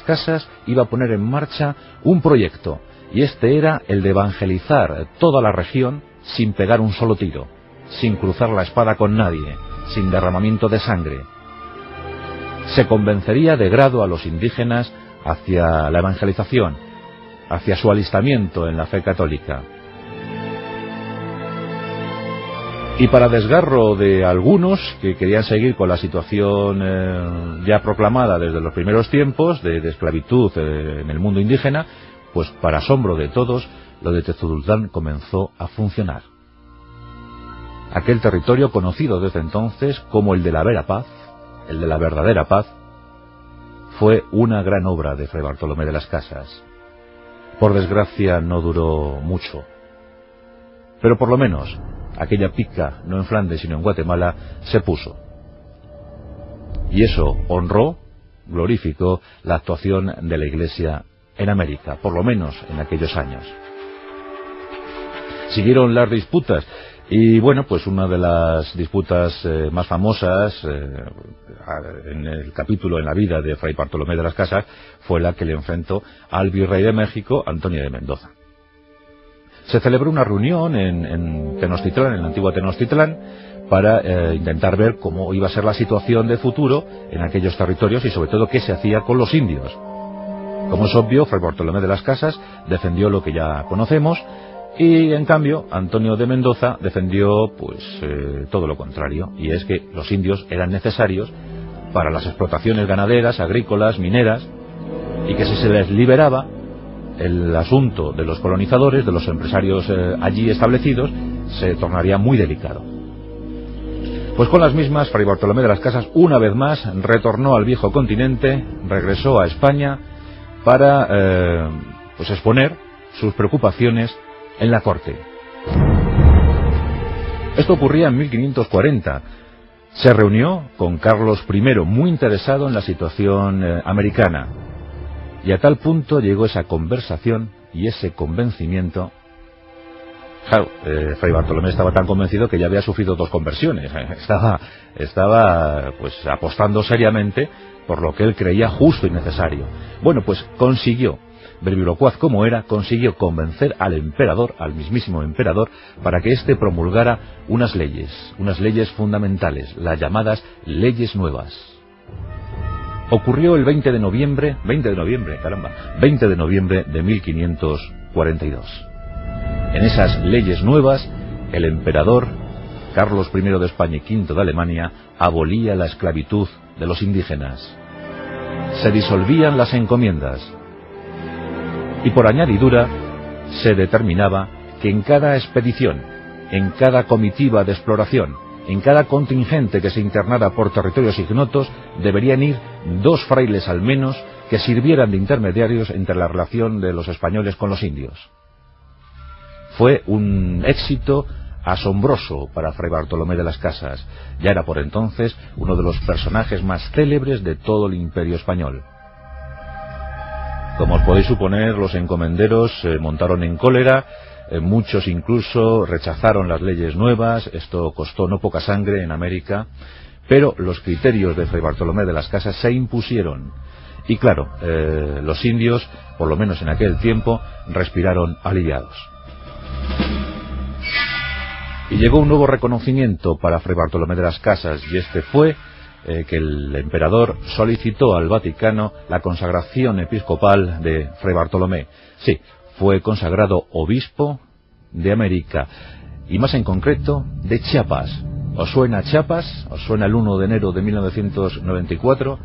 Casas iba a poner en marcha un proyecto, y este era el de evangelizar toda la región sin pegar un solo tiro, sin cruzar la espada con nadie, sin derramamiento de sangre. Se convencería de grado a los indígenas hacia la evangelización, hacia su alistamiento en la fe católica. Y para desgarro de algunos que querían seguir con la situación ya proclamada desde los primeros tiempos de esclavitud en el mundo indígena, pues para asombro de todos, lo de Tezulutlán comenzó a funcionar. Aquel territorio conocido desde entonces como el de la vera paz, el de la verdadera paz, fue una gran obra de Fray Bartolomé de las Casas. Por desgracia no duró mucho, pero por lo menos aquella pica, no en Flandes sino en Guatemala, se puso. Y eso honró, glorificó la actuación de la Iglesia en América, por lo menos en aquellos años. Siguieron las disputas, y bueno, pues una de las disputas más famosas en el capítulo en la vida de Fray Bartolomé de las Casas fue la que le enfrentó al virrey de México, Antonio de Mendoza. Se celebró una reunión en Tenochtitlán, en la antigua Tenochtitlán, para intentar ver cómo iba a ser la situación de futuro en aquellos territorios y sobre todo qué se hacía con los indios. Como es obvio, Fray Bartolomé de las Casas defendió lo que ya conocemos, y en cambio Antonio de Mendoza defendió pues todo lo contrario, y es que los indios eran necesarios para las explotaciones ganaderas, agrícolas, mineras, y que si se les liberaba, el asunto de los colonizadores, de los empresarios allí establecidos, se tornaría muy delicado. Pues con las mismas, Fray Bartolomé de las Casas una vez más retornó al viejo continente, regresó a España para pues exponer sus preocupaciones en la corte. Esto ocurría en 1540. Se reunió con Carlos I, muy interesado en la situación americana. Y a tal punto llegó esa conversación y ese convencimiento. Claro, Fray Bartolomé estaba tan convencido que ya había sufrido 2 conversiones. Estaba pues apostando seriamente por lo que él creía justo y necesario. Bueno, pues consiguió, verbilocuaz como era, consiguió convencer al emperador, al mismísimo emperador, para que éste promulgara unas leyes fundamentales, las llamadas leyes nuevas. Ocurrió el 20 de noviembre de 1542. En esas leyes nuevas, el emperador Carlos I de España y V de Alemania abolía la esclavitud de los indígenas. Se disolvían las encomiendas. Y por añadidura, se determinaba que en cada expedición, en cada comitiva de exploración, en cada contingente que se internara por territorios ignotos, deberían ir 2 frailes al menos que sirvieran de intermediarios entre la relación de los españoles con los indios. Fue un éxito asombroso para Fray Bartolomé de las Casas. Ya era por entonces uno de los personajes más célebres de todo el Imperio español. Como os podéis suponer, los encomenderos se montaron en cólera. Muchos incluso rechazaron las leyes nuevas. Esto costó no poca sangre en América, pero los criterios de Fray Bartolomé de las Casas se impusieron. Y claro, los indios, por lo menos en aquel tiempo, respiraron aliviados. Y llegó un nuevo reconocimiento para Fray Bartolomé de las Casas, y este fue que el emperador solicitó al Vaticano la consagración episcopal de Fray Bartolomé. Sí, fue consagrado obispo de América, y más en concreto de Chiapas. ¿Os suena Chiapas? ¿Os suena el 1 de enero de 1994?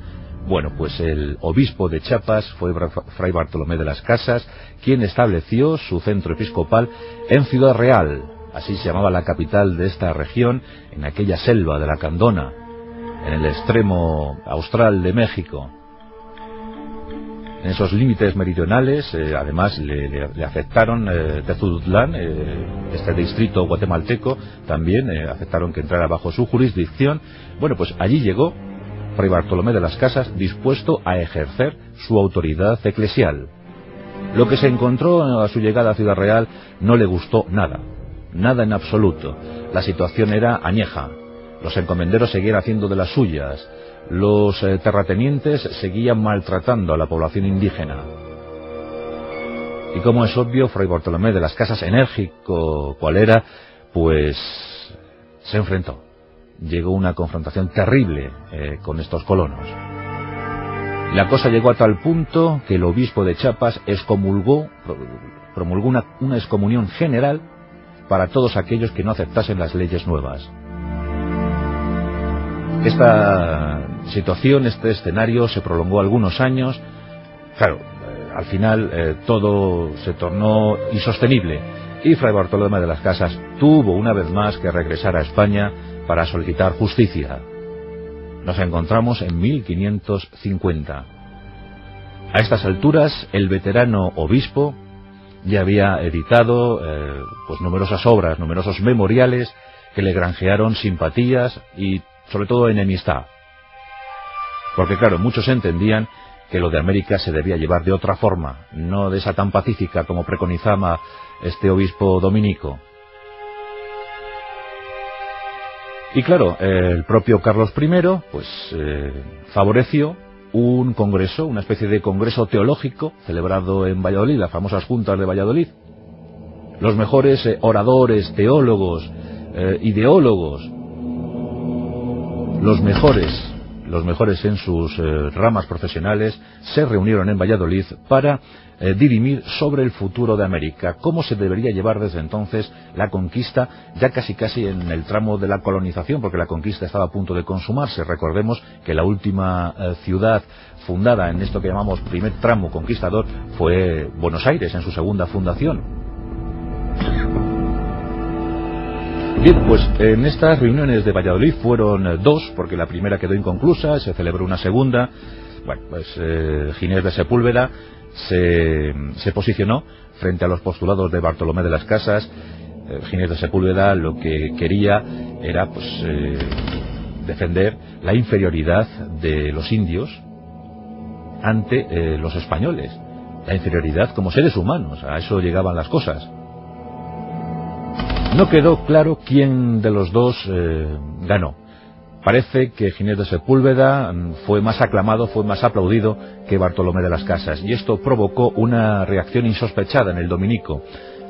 Bueno, pues el obispo de Chiapas fue Fray Bartolomé de las Casas, quien estableció su centro episcopal en Ciudad Real. Así se llamaba la capital de esta región, en aquella selva de la Candona, en el extremo austral de México. En esos límites meridionales, además, le afectaron Tezulutlán, este distrito guatemalteco, también aceptaron que entrara bajo su jurisdicción. Bueno, pues allí llegó Fray Bartolomé de las Casas dispuesto a ejercer su autoridad eclesial. Lo que se encontró a su llegada a Ciudad Real no le gustó nada. Nada en absoluto. La situación era añeja. Los encomenderos seguían haciendo de las suyas. los terratenientes seguían maltratando a la población indígena. Y como es obvio, Fray Bartolomé de las Casas, enérgico cual era, pues se enfrentó. Llegó una confrontación terrible con estos colonos. La cosa llegó a tal punto que el obispo de Chiapas promulgó una excomunión general para todos aquellos que no aceptasen las leyes nuevas. Esta situación, este escenario se prolongó algunos años. Claro, al final todo se tornó insostenible y Fray Bartolomé de las Casas tuvo una vez más que regresar a España para solicitar justicia. Nos encontramos en 1550. A estas alturas, el veterano obispo ya había editado pues numerosas obras, numerosos memoriales que le granjearon simpatías y sobre todo enemistad. Porque claro, muchos entendían que lo de América se debía llevar de otra forma, no de esa tan pacífica como preconizaba este obispo dominico. Y claro, el propio Carlos I pues favoreció un congreso, una especie de congreso teológico celebrado en Valladolid, las famosas juntas de Valladolid. Los mejores oradores, teólogos, ideólogos, los mejores en sus ramas profesionales se reunieron en Valladolid para dirimir sobre el futuro de América, cómo se debería llevar desde entonces la conquista, ya casi en el tramo de la colonización, porque la conquista estaba a punto de consumarse. Recordemos que la última ciudad fundada en esto que llamamos primer tramo conquistador fue Buenos Aires, en su segunda fundación. Bien, pues en estas reuniones de Valladolid fueron dos, porque la primera quedó inconclusa, se celebró una segunda. Bueno, pues Ginés de Sepúlveda se posicionó frente a los postulados de Bartolomé de las Casas. Ginés de Sepúlveda lo que quería era pues defender la inferioridad de los indios ante los españoles, la inferioridad como seres humanos. A eso llegaban las cosas. No quedó claro quién de los dos ganó. Parece que Ginés de Sepúlveda fue más aclamado, fue más aplaudido que Bartolomé de las Casas, y esto provocó una reacción insospechada en el dominico.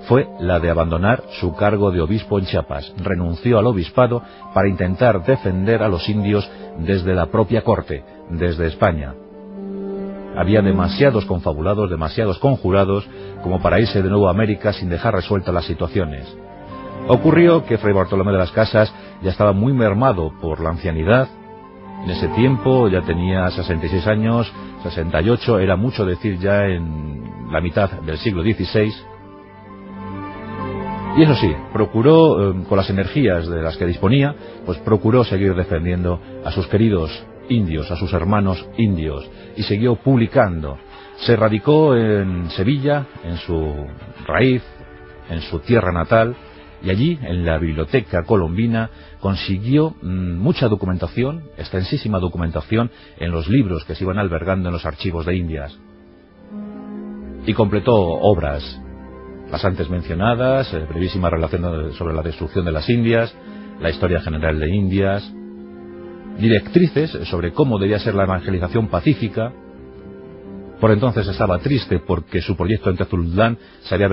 Fue la de abandonar su cargo de obispo en Chiapas. Renunció al obispado para intentar defender a los indios desde la propia corte, desde España. Había demasiados confabulados, demasiados conjurados como para irse de nuevo a América sin dejar resueltas las situaciones. Ocurrió que Fray Bartolomé de las Casas ya estaba muy mermado por la ancianidad. En ese tiempo ya tenía 66 años, 68, era mucho decir ya en la mitad del siglo XVI. Y eso sí, procuró, con las energías de las que disponía, pues procuró seguir defendiendo a sus queridos indios, a sus hermanos indios, y siguió publicando. Se radicó en Sevilla, en su raíz, en su tierra natal, y allí, en la biblioteca colombina, consiguió mucha documentación, extensísima documentación, en los libros que se iban albergando en los archivos de Indias. Y completó obras, las antes mencionadas, brevísima relación sobre la destrucción de las Indias, la historia general de Indias, directrices sobre cómo debía ser la evangelización pacífica. Por entonces estaba triste porque su proyecto en Tezulutlán se había